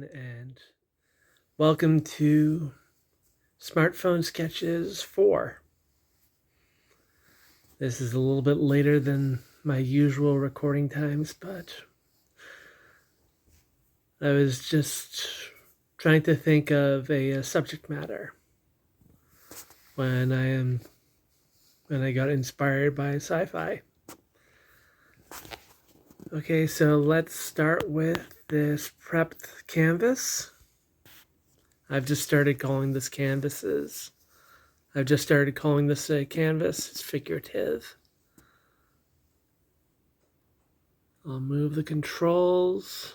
And welcome to Smartphone Sketches 4. This is a little bit later than my usual recording times, but I was just trying to think of a subject matter when I got inspired by sci-fi. Okay, so let's start with this prepped canvas. I've just started calling this canvases. I've just started calling this a canvas. It's figurative. I'll move the controls.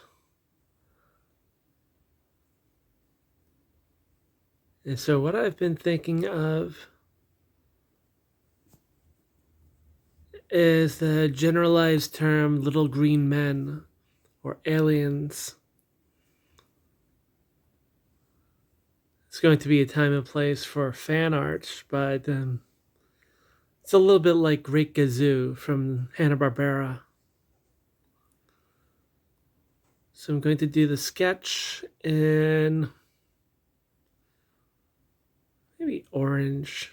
And so what I've been thinking of is the generalized term little green men or aliens. It's going to be a time and place for fan art, but it's a little bit like Great Gazoo from Hanna-Barbera. So I'm going to do the sketch in maybe orange.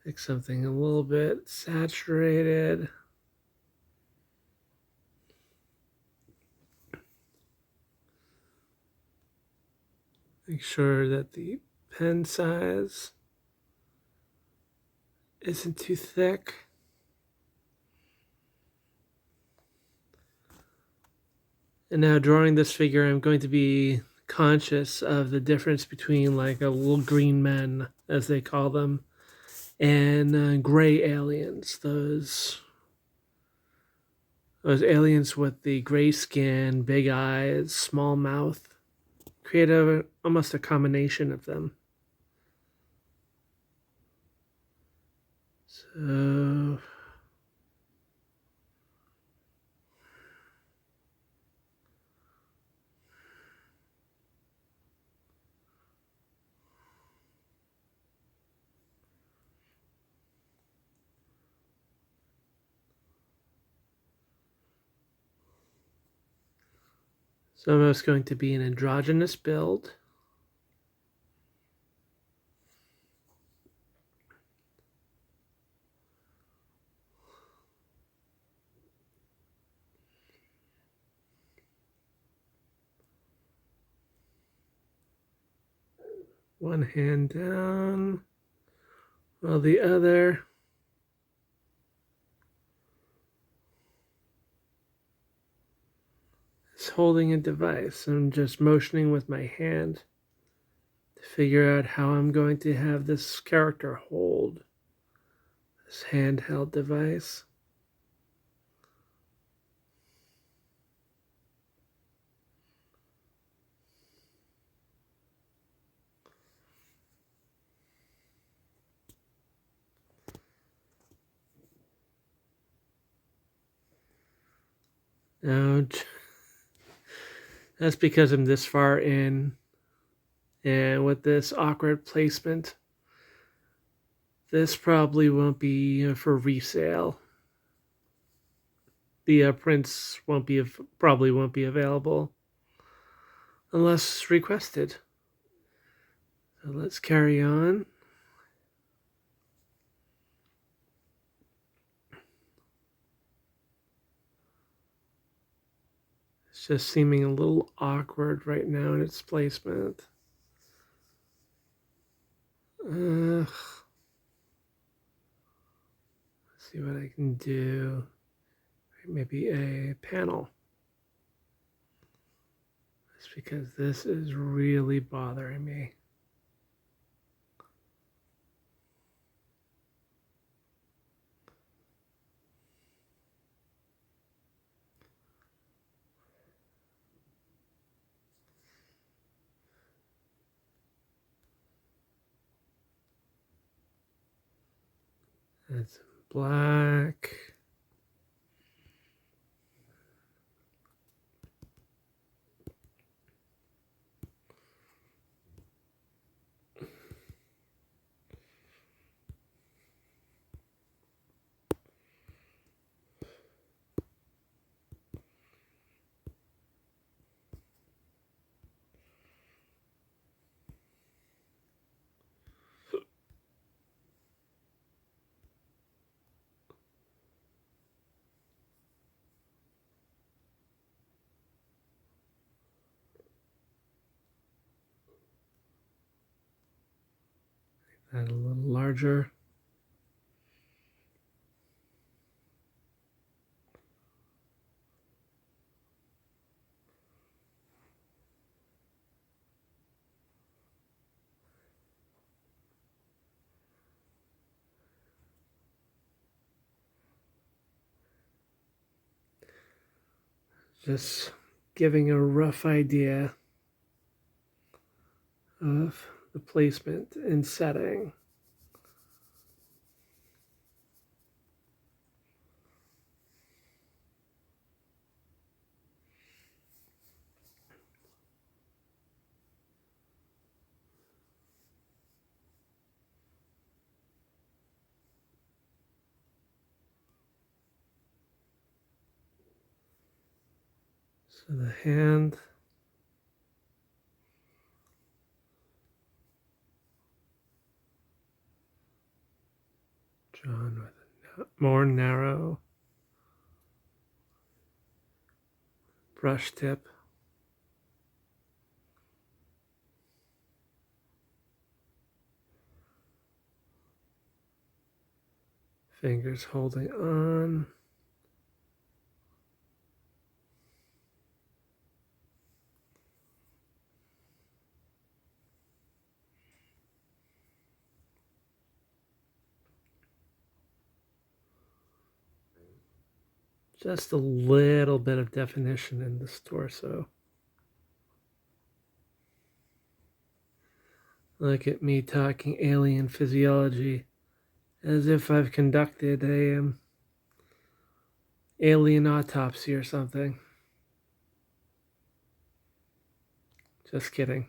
Pick something a little bit saturated. Make sure that the pen size isn't too thick. And now drawing this figure, I'm going to be conscious of the difference between like a little green men, as they call them, and gray aliens. Those aliens with the gray skin, big eyes, small mouth, create almost a combination of them. So almost going to be an androgynous build. One hand down, while the other is holding a device. I'm just motioning with my hand to figure out how I'm going to have this character hold this handheld device. Now, that's because I'm this far in, and with this awkward placement, this probably won't be for resale. The prints probably won't be available unless requested. So let's carry on. It's just seeming a little awkward right now in its placement. Let's see what I can do. Maybe a panel. It's because this is really bothering me. It's black. And a little larger. Just giving a rough idea of the placement and setting. So the hand, drawn with a more narrow brush tip. Fingers holding on. Just a little bit of definition in this torso. Look at me talking alien physiology as if I've conducted a alien autopsy or something. Just kidding.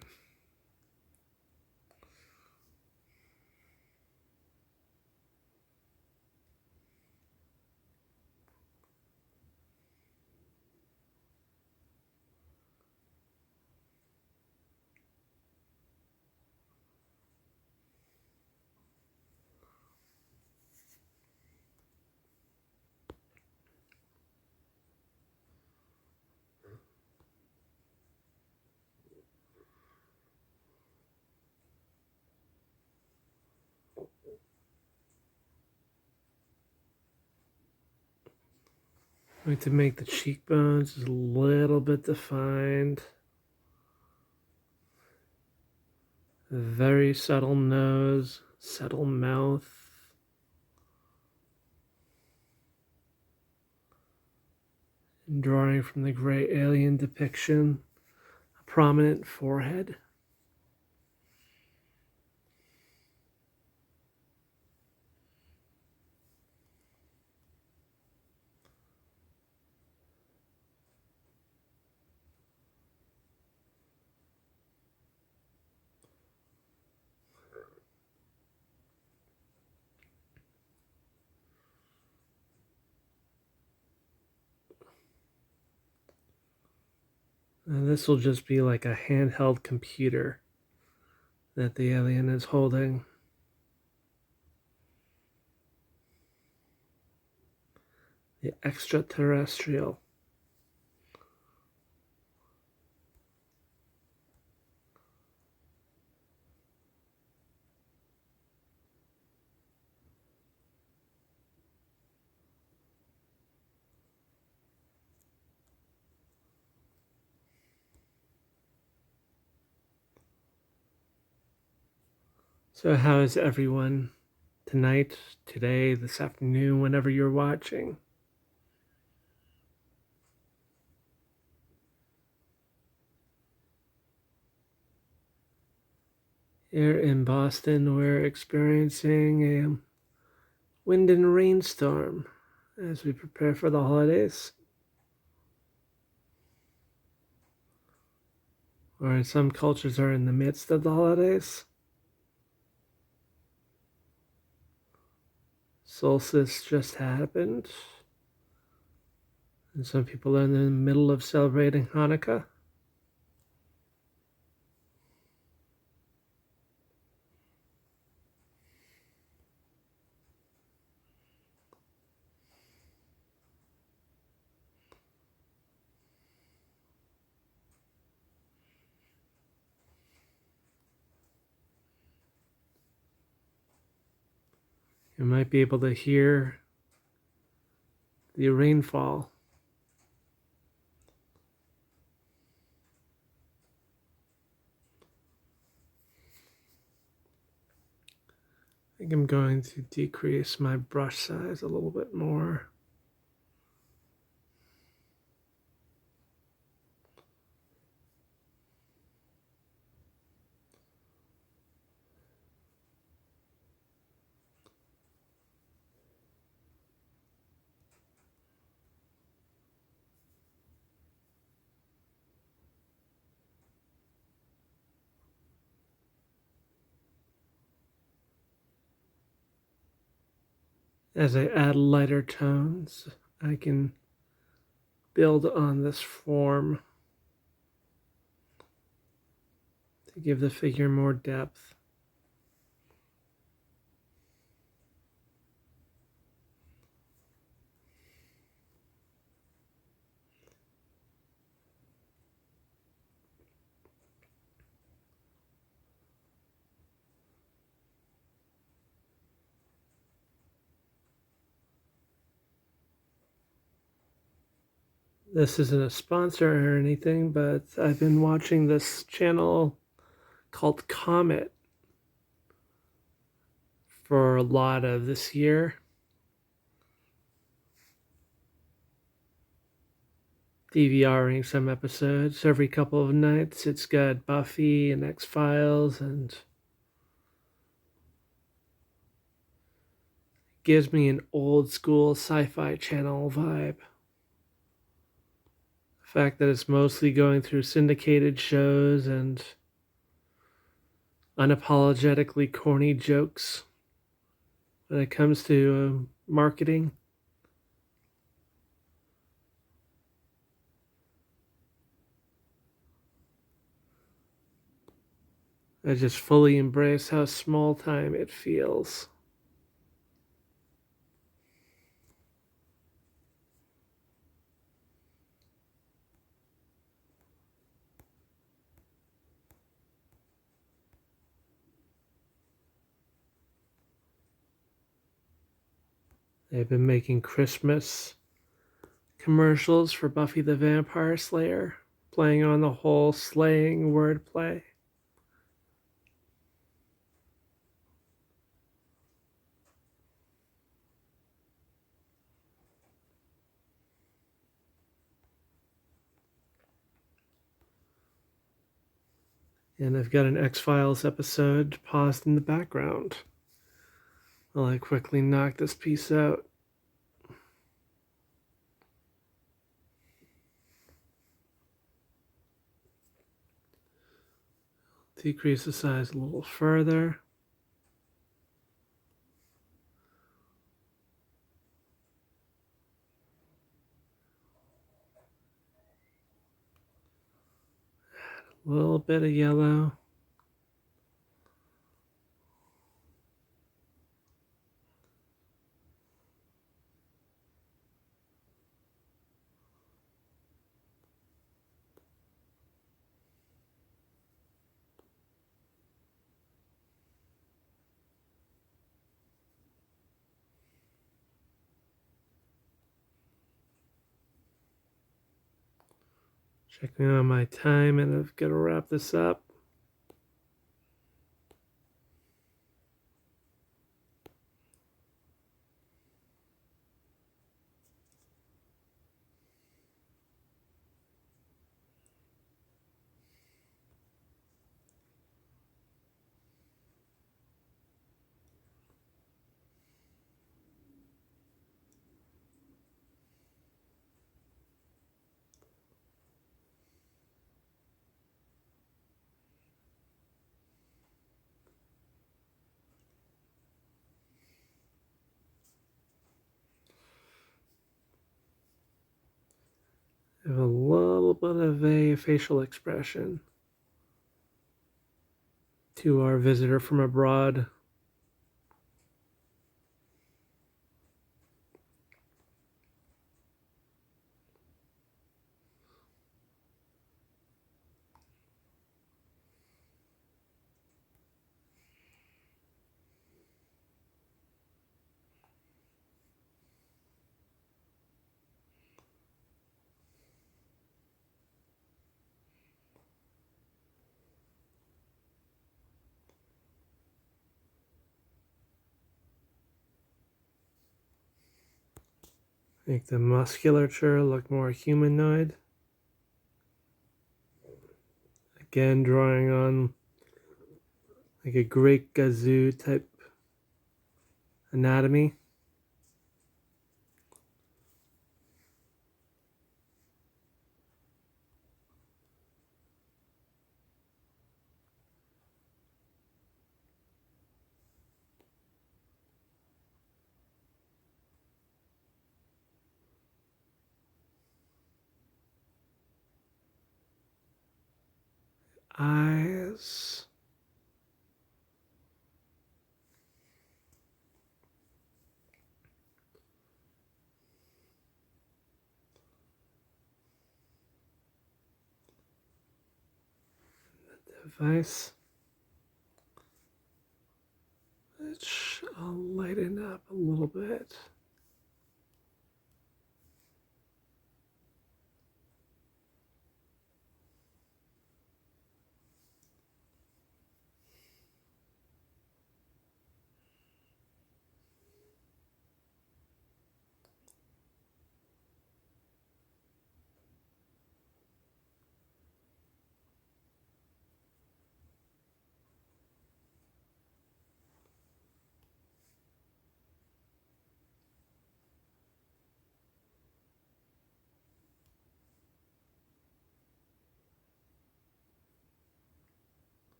I'm going to make the cheekbones a little bit defined. A very subtle nose, subtle mouth. And drawing from the gray alien depiction, a prominent forehead. And this will just be like a handheld computer that the alien is holding. The extraterrestrial. So how is everyone tonight, today, this afternoon, whenever you're watching? Here in Boston, we're experiencing a wind and rainstorm as we prepare for the holidays. Or some cultures are in the midst of the holidays. Solstice just happened. And some people are in the middle of celebrating Hanukkah. You might be able to hear the rainfall. I think I'm going to decrease my brush size a little bit more. As I add lighter tones, I can build on this form to give the figure more depth. This isn't a sponsor or anything, but I've been watching this channel called Comet for a lot of this year. DVRing some episodes every couple of nights. It's got Buffy and X-Files and gives me an old school Sci-Fi channel vibe. The fact that it's mostly going through syndicated shows and unapologetically corny jokes when it comes to marketing. I just fully embrace how small time it feels. They've been making Christmas commercials for Buffy the Vampire Slayer, playing on the whole slaying wordplay. And I've got an X-Files episode paused in the background while I quickly knock this piece out. Decrease the size a little further. A little bit of yellow. Checking on my time, and I've got to wrap this up. I have a little bit of a facial expression to our visitor from abroad. Make the musculature look more humanoid. Again, drawing on like a great gazoo type anatomy. Eyes. Device. Which I'll lighten up a little bit.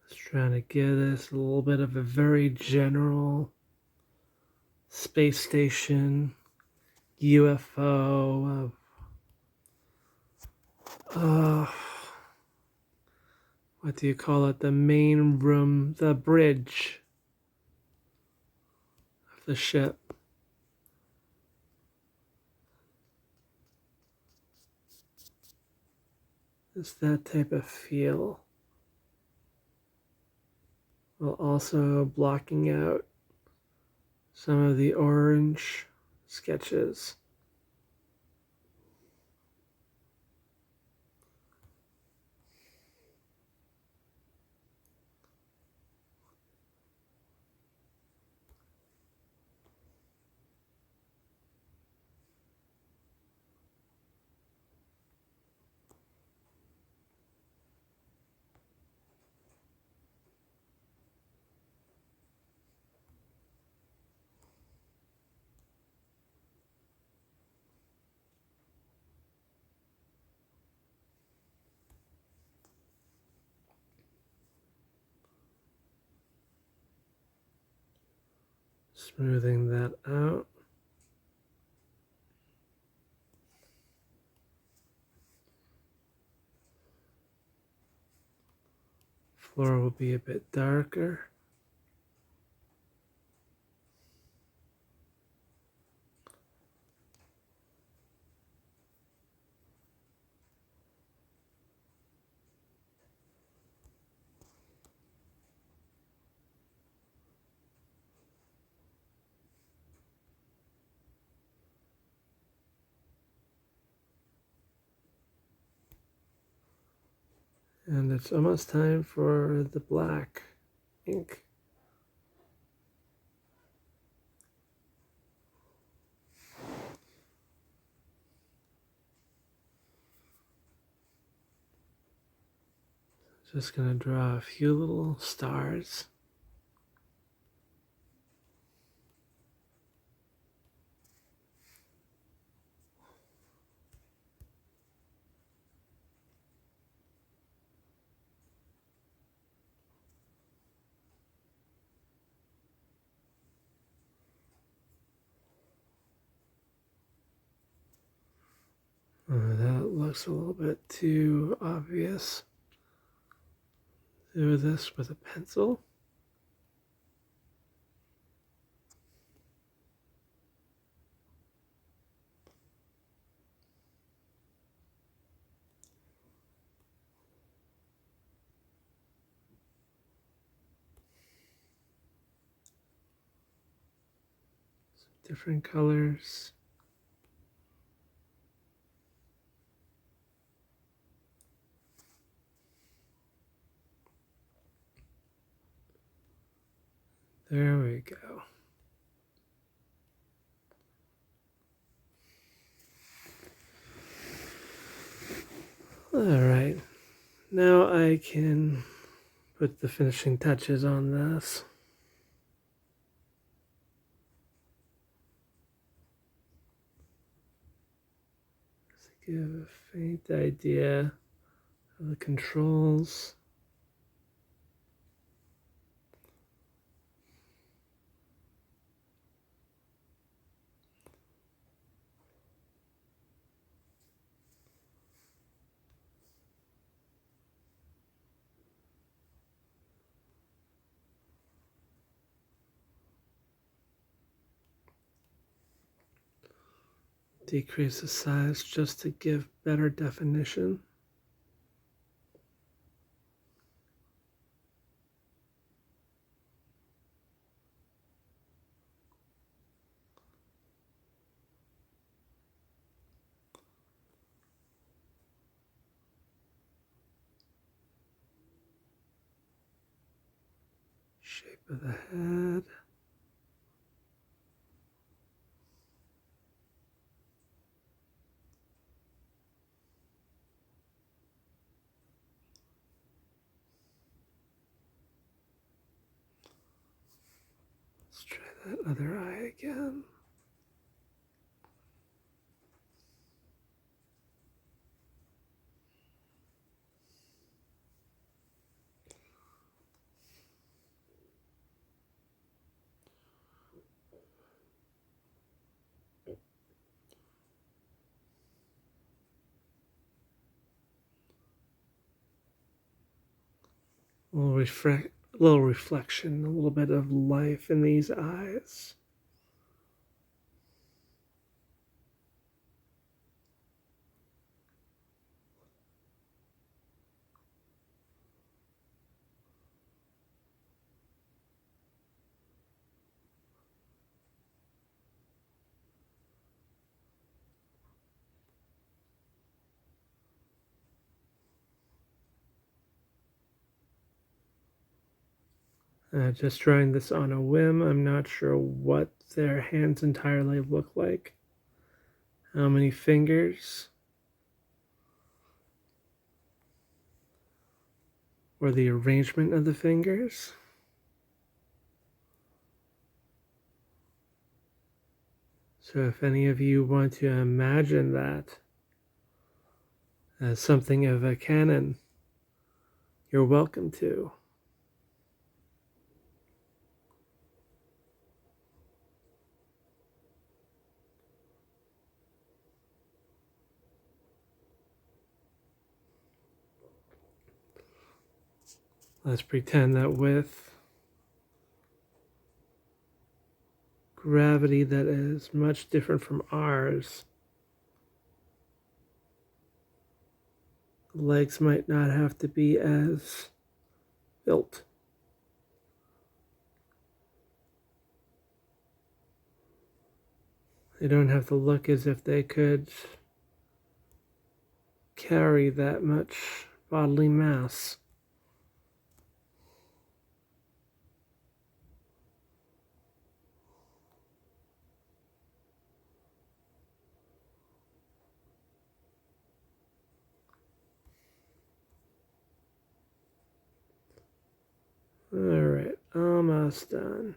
Just trying to give this a little bit of a very general space station, UFO, what do you call it? The main room, the bridge of the ship. It's that type of feel. While also blocking out some of the orange sketches. Smoothing that out. Floor will be a bit darker. And it's almost time for the black ink. Just gonna draw a few little stars. That looks a little bit too obvious. Do this with a pencil. different colors. There we go. All right, now I can put the finishing touches on this. Just to give a faint idea of the controls. Decrease the size just to give better definition. Shape of the head. Let's try that other eye again. A little reflection, a little bit of life in these eyes. Just drawing this on a whim. I'm not sure what their hands entirely look like. How many fingers? Or the arrangement of the fingers. So if any of you want to imagine that as something of a canon, you're welcome to. Let's pretend that with gravity that is much different from ours, the legs might not have to be as built. They don't have to look as if they could carry that much bodily mass. All right, almost done.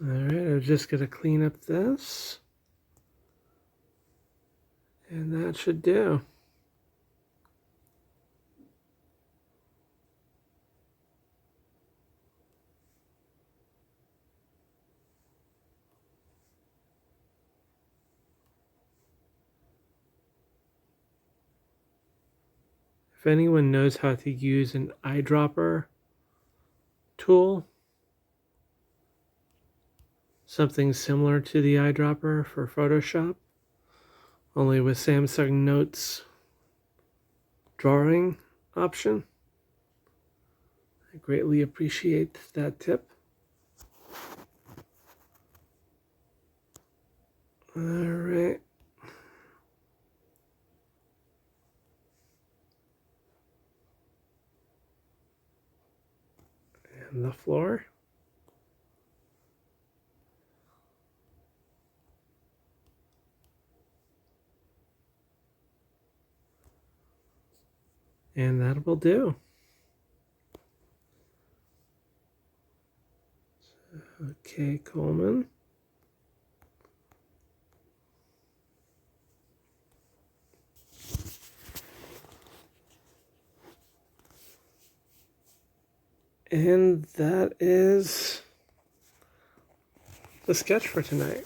All right, I'm just going to clean up this. And that should do. If anyone knows how to use an eyedropper tool, something similar to the eyedropper for Photoshop, only with Samsung Notes drawing option, I greatly appreciate that tip. All right. And the floor. And that will do. Okay, Coleman. And that is the sketch for tonight.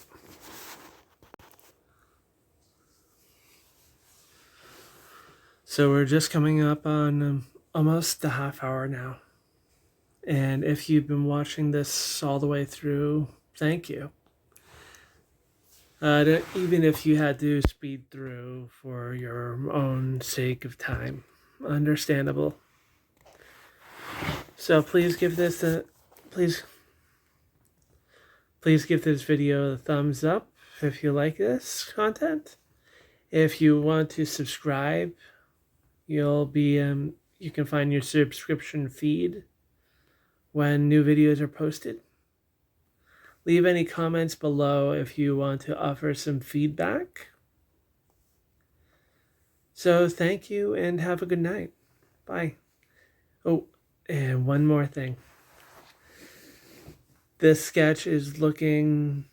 So we're just coming up on almost a half hour now. And if you've been watching this all the way through, thank you. Even if you had to speed through for your own sake of time, understandable. So please give this please give this video a thumbs up if you like this content. If you want to subscribe, you can find your subscription feed when new videos are posted. Leave any comments below if you want to offer some feedback. So thank you and have a good night. Bye. Oh, and one more thing. This sketch is looking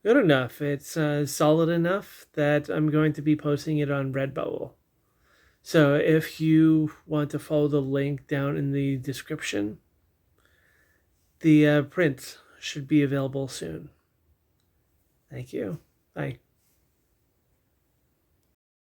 good enough. It's solid enough that I'm going to be posting it on Redbubble. So if you want to follow the link down in the description, the print should be available soon. Thank you. Bye.